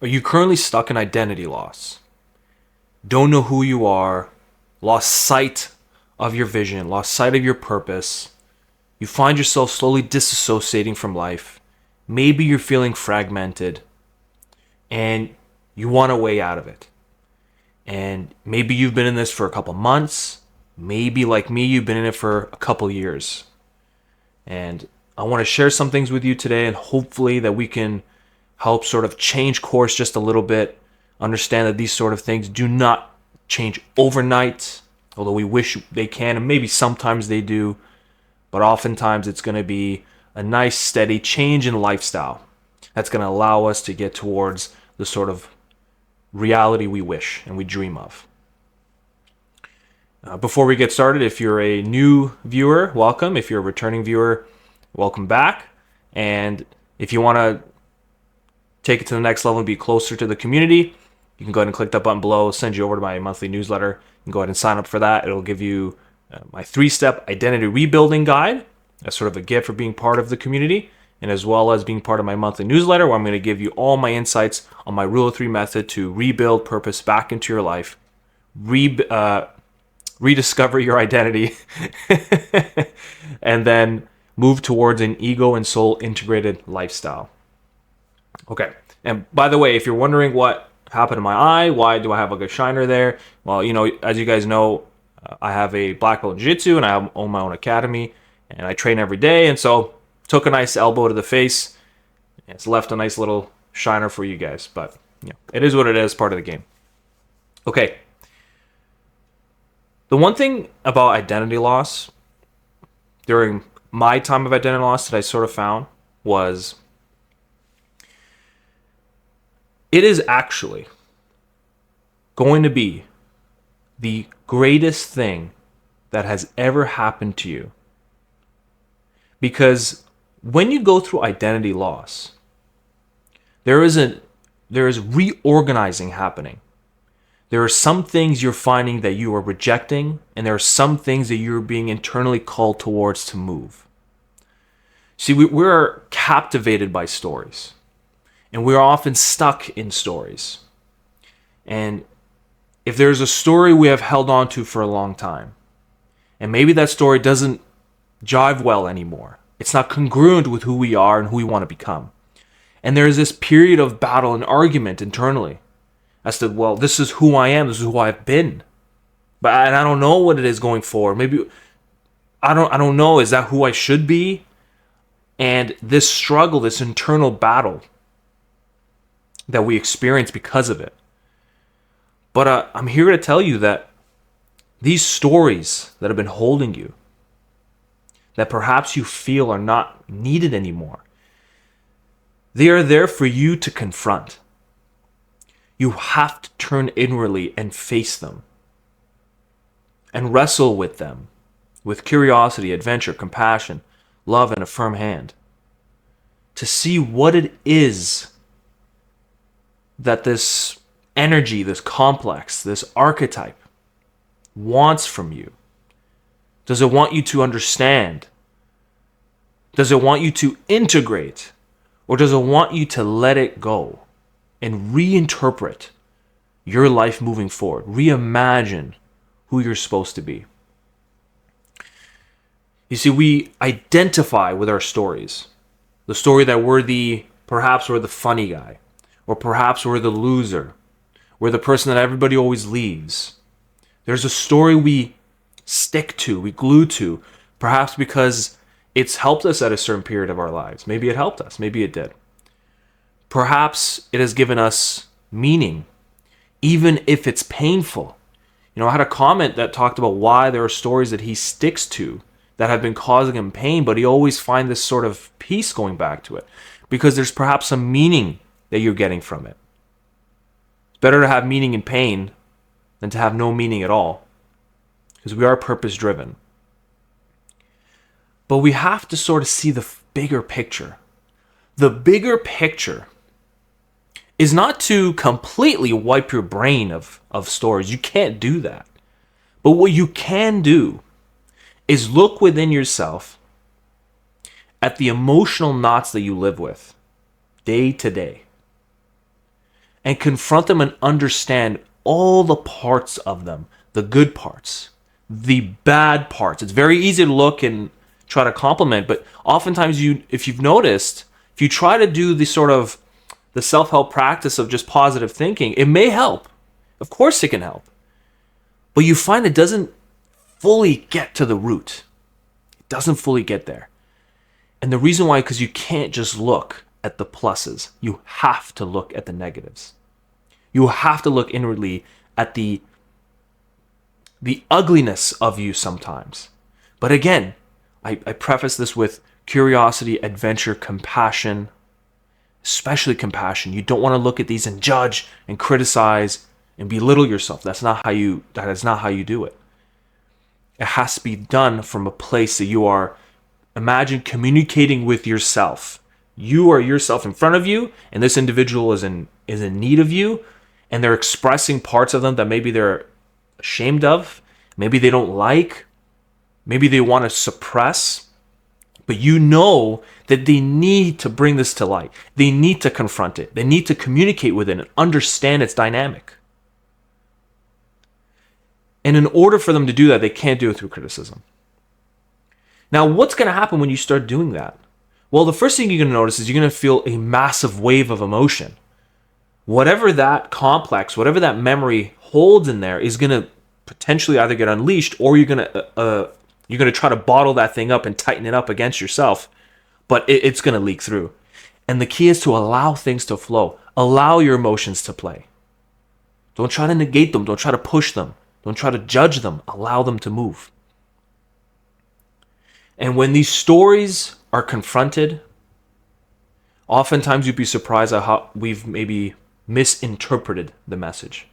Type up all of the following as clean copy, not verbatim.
Are you currently stuck in identity loss? Don't know who you are, lost sight of your vision, lost sight of your purpose. You find yourself slowly disassociating from life. Maybe you're feeling fragmented and you want a way out of it. And maybe you've been in this for a couple months. Maybe, like me, you've been in it for a couple years. And I want to share some things with you today, and hopefully that we can help sort of change course just a little bit. Understand that these sort of things do not change overnight, although we wish they can, and maybe sometimes they do. But oftentimes it's going to be a nice, steady change in lifestyle that's going to allow us to get towards the sort of reality we wish and we dream of. Before we get started, if you're a new viewer, welcome. If you're a returning viewer, welcome back. And if you want to take it to the next level and be closer to the community, you can go ahead and click that button below, send you over to my monthly newsletter. You can go ahead and sign up for that. It'll give you my 3-step identity rebuilding guide as sort of a gift for being part of the community, and as well as being part of my monthly newsletter, where I'm going to give you all my insights on my Rule of 3 method to rebuild purpose back into your life, rediscover your identity, and then move towards an ego and soul integrated lifestyle. Okay, and by the way, if you're wondering what happened to my eye, why do I have like a shiner there? Well, as you guys know, I have a black belt in jiu-jitsu and I own my own academy and I train every day, and so took a nice elbow to the face. It's left a nice little shiner for you guys, but it is what it is, part of the game. Okay. The one thing about identity loss during my time of identity loss that I sort of found was it is actually going to be the greatest thing that has ever happened to you. Because when you go through identity loss, there is reorganizing happening. There are some things you're finding that you are rejecting, and there are some things that you're being internally called towards to move. See, we're captivated by stories, and we're often stuck in stories. And if there's a story we have held on to for a long time, and maybe that story doesn't jive well anymore, it's not congruent with who we are and who we want to become, and there's this period of battle and argument internally as to, well, this is who I am, this is who I've been, but I don't know what it is going forward. Maybe I don't know, is that who I should be? And this struggle, this internal battle that we experience because of it. But I'm here to tell you that these stories that have been holding you, that perhaps you feel are not needed anymore, they are there for you to confront. You have to turn inwardly and face them and wrestle with them with curiosity, adventure, compassion, love, and a firm hand to see what it is that this energy, this complex, this archetype wants from you. Does it want you to understand? Does it want you to integrate? Or does it want you to let it go and reinterpret your life moving forward? Reimagine who you're supposed to be. You see, we identify with our stories. The story that perhaps we're the funny guy, or perhaps we're the loser. We're the person that everybody always leaves. There's a story we stick to, we glue to, perhaps because it's helped us at a certain period of our lives. Maybe it helped us, maybe it did. Perhaps it has given us meaning, even if it's painful. I had a comment that talked about why there are stories that he sticks to that have been causing him pain, but he always finds this sort of peace going back to it, because there's perhaps some meaning that you're getting from it. It's better to have meaning in pain than to have no meaning at all, because we are purpose driven. But we have to sort of see the bigger picture. The bigger picture is not to completely wipe your brain of stories. You can't do that. But what you can do is look within yourself at the emotional knots that you live with day to day, and confront them and understand all the parts of them, the good parts, the bad parts. It's very easy to look and try to compliment, but oftentimes if you've noticed, if you try to do the self-help practice of just positive thinking, it may help. Of course it can help. But you find it doesn't fully get to the root. It doesn't fully get there. And the reason why, because you can't just look at the pluses. You have to look at the negatives. You have to look inwardly at the ugliness of you sometimes. But again, I preface this with curiosity, adventure, compassion, especially compassion. You don't want to look at these and judge and criticize and belittle yourself. That is not how you do it. It has to be done from a place that you are, imagine communicating with yourself. You are yourself in front of you, and this individual is in need of you, and they're expressing parts of them that maybe they're ashamed of, maybe they don't like, maybe they want to suppress, but you know that they need to bring this to light. They need to confront it. They need to communicate with it and understand its dynamic. And in order for them to do that, they can't do it through criticism. Now, what's going to happen when you start doing that? Well, the first thing you're going to notice is you're going to feel a massive wave of emotion. Whatever that complex, whatever that memory holds in there is going to potentially either get unleashed, or you're going to try to bottle that thing up and tighten it up against yourself, but it's going to leak through. And the key is to allow things to flow. Allow your emotions to play. Don't try to negate them. Don't try to push them. Don't try to judge them. Allow them to move. And when these stories are confronted, oftentimes you'd be surprised at how we've maybe misinterpreted the message.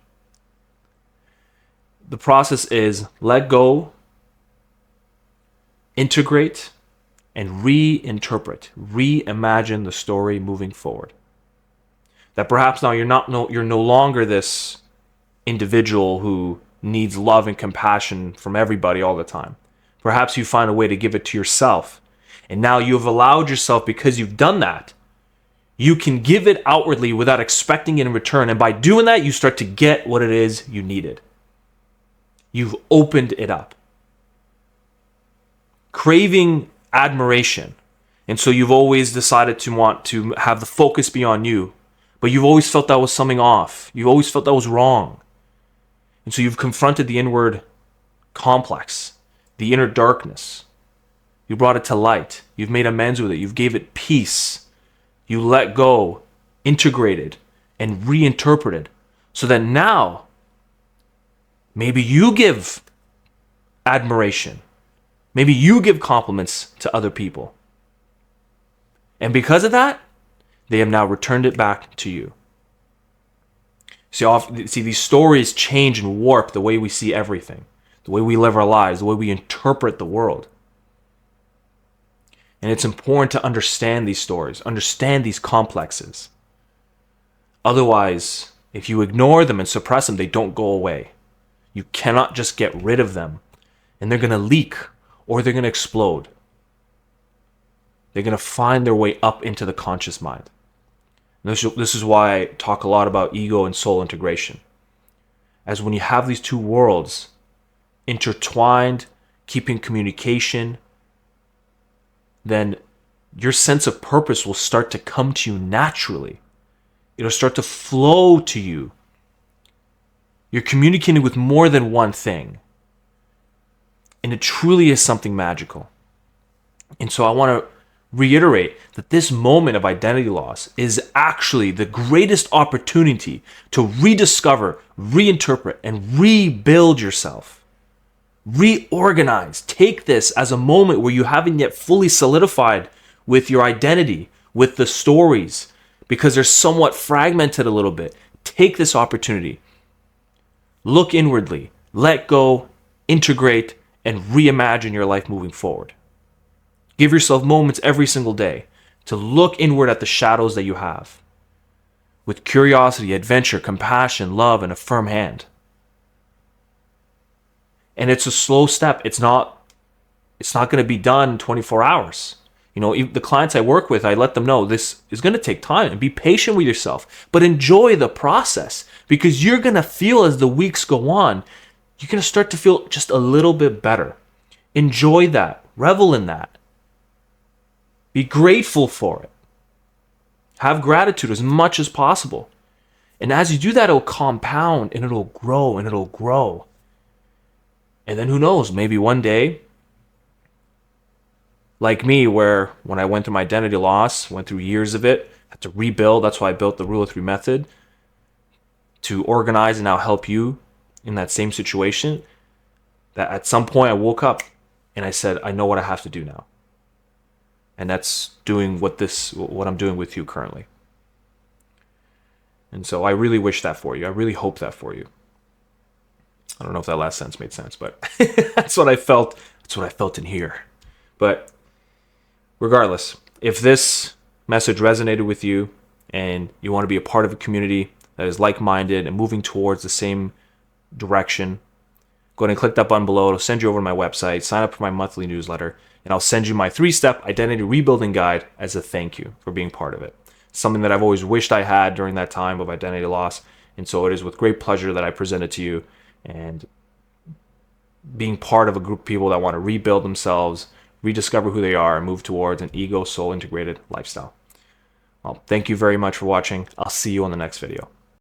The process is let go, integrate, and reinterpret, reimagine the story moving forward. That perhaps now you're no longer this individual who needs love and compassion from everybody all the time. Perhaps you find a way to give it to yourself. And now you've allowed yourself, because you've done that, you can give it outwardly without expecting it in return. And by doing that, you start to get what it is you needed. You've opened it up. Craving admiration. And so you've always decided to want to have the focus be on you. But you've always felt that was something off. You've always felt that was wrong. And so you've confronted the inward complex, the inner darkness. You brought it to light. You've made amends with it. You've gave it peace. You let go, integrated, and reinterpreted, so that now maybe you give admiration. Maybe you give compliments to other people. And because of that, they have now returned it back to you. See, these stories change and warp the way we see everything, the way we live our lives, the way we interpret the world. And it's important to understand these stories, understand these complexes. Otherwise, if you ignore them and suppress them, they don't go away. You cannot just get rid of them, and they're going to leak or they're going to explode. They're going to find their way up into the conscious mind. This is why I talk a lot about ego and soul integration. As when you have these two worlds intertwined, keeping communication, then your sense of purpose will start to come to you naturally. It'll start to flow to you. You're communicating with more than one thing. And it truly is something magical. And so I want to reiterate that this moment of identity loss is actually the greatest opportunity to rediscover, reinterpret, and rebuild yourself. Reorganize. Take this as a moment where you haven't yet fully solidified with your identity, with the stories, because they're somewhat fragmented a little bit. Take this opportunity. Look inwardly, let go, integrate, and reimagine your life moving forward. Give yourself moments every single day to look inward at the shadows that you have with curiosity, adventure, compassion, love, and a firm hand. And it's a slow step. It's not going to be done in 24 hours. You know, the clients I work with, I let them know this is going to take time, and be patient with yourself, but enjoy the process, because you're going to feel as the weeks go on, you're going to start to feel just a little bit better. Enjoy that. Revel in that. Be grateful for it. Have gratitude as much as possible. And as you do that, it'll compound and it'll grow and it'll grow. And then who knows, maybe one day, like me, where when I went through my identity loss, went through years of it, had to rebuild. That's why I built the Rule of Three method, to organize and now help you in that same situation. That at some point I woke up and I said, I know what I have to do now. And that's doing what I'm doing with you currently. And so I really wish that for you. I really hope that for you. I don't know if that last sentence made sense, but that's what I felt. That's what I felt in here. But regardless, if this message resonated with you and you want to be a part of a community that is like-minded and moving towards the same direction, go ahead and click that button below. It'll send you over to my website. Sign up for my monthly newsletter, and I'll send you my 3-step identity rebuilding guide as a thank you for being part of it. Something that I've always wished I had during that time of identity loss, and so it is with great pleasure that I present it to you. And being part of a group of people that want to rebuild themselves, rediscover who they are, and move towards an ego soul integrated lifestyle. Well, thank you very much for watching. I'll see you on the next video.